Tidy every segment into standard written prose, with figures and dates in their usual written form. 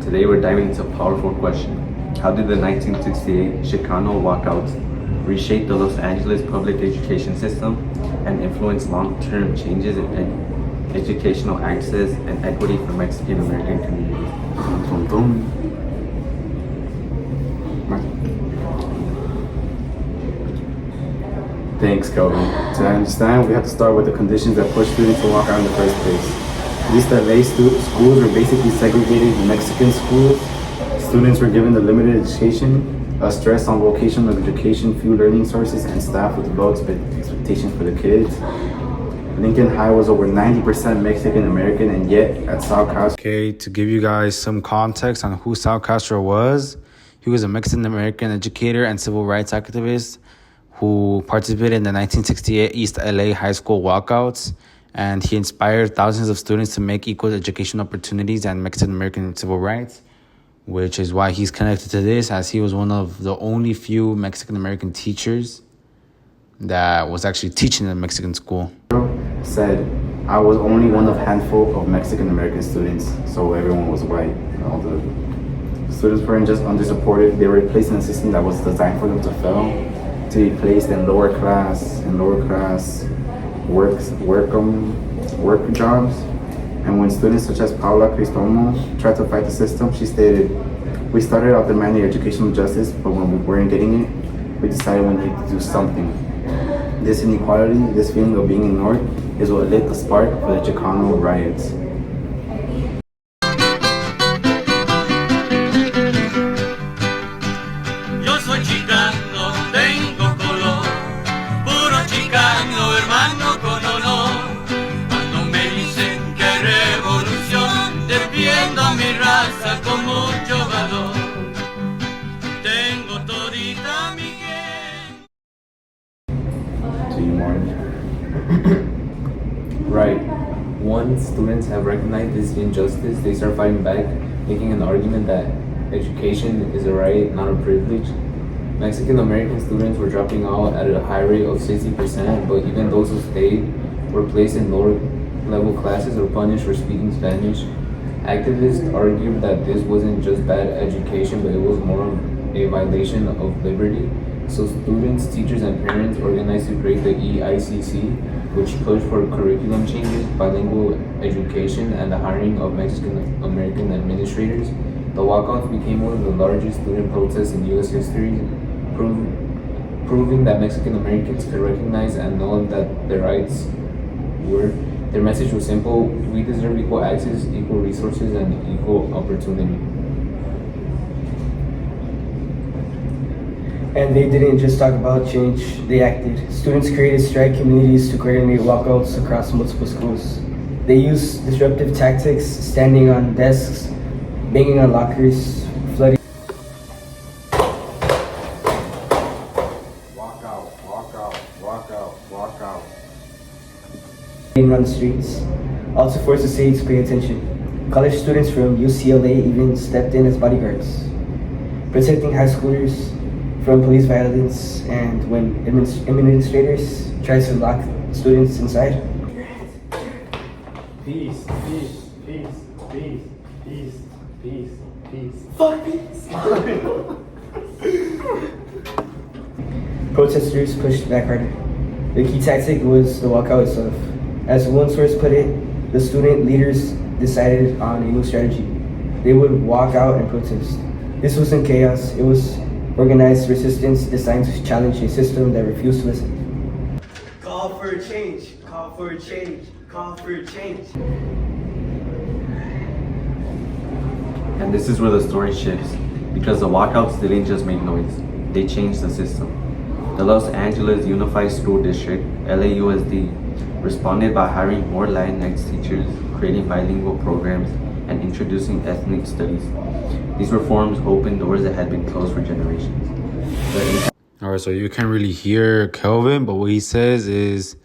Today we're diving into a powerful question. How did the 1968 Chicano walkouts reshape the Los Angeles public education system and influence long-term changes in educational access and equity for Mexican American communities? Thanks, Kelvin. To understand, we have to start with the conditions that pushed students to walk out in the first place. These LA schools were basically segregated Mexican schools. Students were given the limited education, a stress on vocational education, few learning sources, and staff with low expectations for the kids. Lincoln High was over 90% Mexican American, and yet at Sal Castro. Okay, to give you guys some context on who Sal Castro was, he was a Mexican American educator and civil rights activist who participated in the 1968 East LA high school walkouts, and he inspired thousands of students to make equal education opportunities and Mexican American civil rights, which is why he's connected to this, as he was one of the only few Mexican American teachers that was actually teaching in a Mexican school. Said, I was only one of a handful of Mexican American students, so everyone was white. All the students weren't just under-supported, they were placed in a system that was designed for them to fail, to be placed in lower class work jobs. And when students such as Paula Cristomo tried to fight the system, she stated, "We started out demanding educational justice, but when we weren't getting it, we decided we needed to do something. This inequality, this feeling of being ignored, is what lit the spark for the Chicano Riots." Yo soy chicano, tengo color, puro chicano, hermano con honor. Cuando me dicen que hay revolución, defiendo a mi raza con mucho valor. Tengo todita mi gente. To you, Marlon. Right. Once students have recognized this injustice, they start fighting back, making an argument that education is a right, not a privilege. Mexican American students were dropping out at a high rate of 60%, but even those who stayed were placed in lower level classes or punished for speaking Spanish. Activists argued that this wasn't just bad education, but it was more a violation of liberty. So students, teachers, and parents organized to create the EICC, which pushed for curriculum changes, bilingual education, and the hiring of Mexican American administrators. The walkouts became one of the largest student protests in U.S. history, proving that Mexican Americans could recognize and know that their rights were. Their message was simple: we deserve equal access, equal resources, and equal opportunity. And they didn't just talk about change, they acted. Students created strike communities to coordinate walkouts across multiple schools. They used disruptive tactics, standing on desks, banging on lockers, flooding. Walk out, walk out, walk out, walk out. On the streets, all to force the city to pay attention. College students from UCLA even stepped in as bodyguards, protecting high schoolers from police violence, and when administrators tried to lock students inside. Peace, peace, peace, peace, peace, peace, peace. Fuck peace! Protesters pushed back harder. The key tactic was the walkout itself. As one source put it, the student leaders decided on a new strategy. They would walk out and protest. This wasn't chaos, it was organized resistance designed to challenge a system that refused to listen. Call for a change, call for a change, call for a change. And this is where the story shifts, because the walkouts didn't just make noise, they changed the system. The Los Angeles Unified School District, LAUSD, responded by hiring more Latinx teachers, creating bilingual programs, and introducing ethnic studies. These reforms opened doors that had been closed for generations. All right, so you can't really hear Kelvin, but what he says is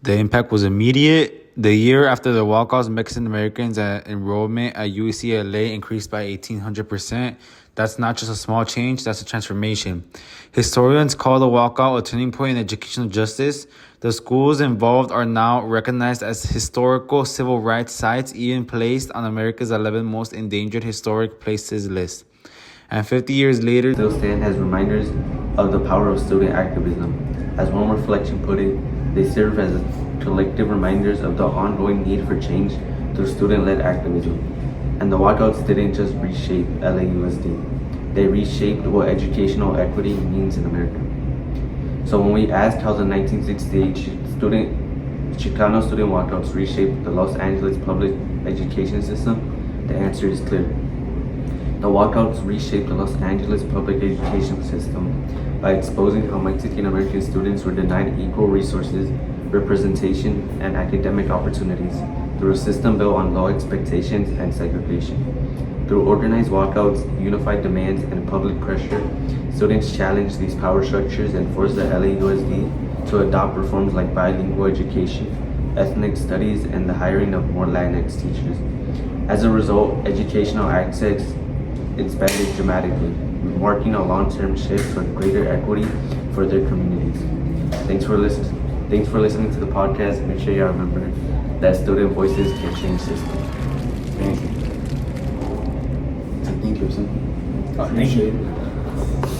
the impact was immediate. The year after the walkouts, Mexican Americans enrollment at UCLA increased by 1,800%. That's not just a small change, that's a transformation. Historians call the walkout a turning point in educational justice. The schools involved are now recognized as historical civil rights sites, even placed on America's 11 most endangered historic places list. And 50 years later, still stand as reminders of the power of student activism. As one reflection put it, they serve as collective reminders of the ongoing need for change through student-led activism. And the walkouts didn't just reshape LAUSD, they reshaped what educational equity means in America. So when we asked how the 1968 Chicano student walkouts reshaped the Los Angeles public education system, the answer is clear. The walkouts reshaped the Los Angeles public education system by exposing how Mexican American students were denied equal resources, representation, and academic opportunities through a system built on low expectations and segregation. Through organized walkouts, unified demands, and public pressure, students challenged these power structures and forced the LAUSD to adopt reforms like bilingual education, ethnic studies, and the hiring of more Latinx teachers. As a result, educational access expanded dramatically, marking a long-term shift toward greater equity for their communities. Thanks for listening to the podcast. Make sure you remember that student voices can change systems. Thank you. thank you. Thank you.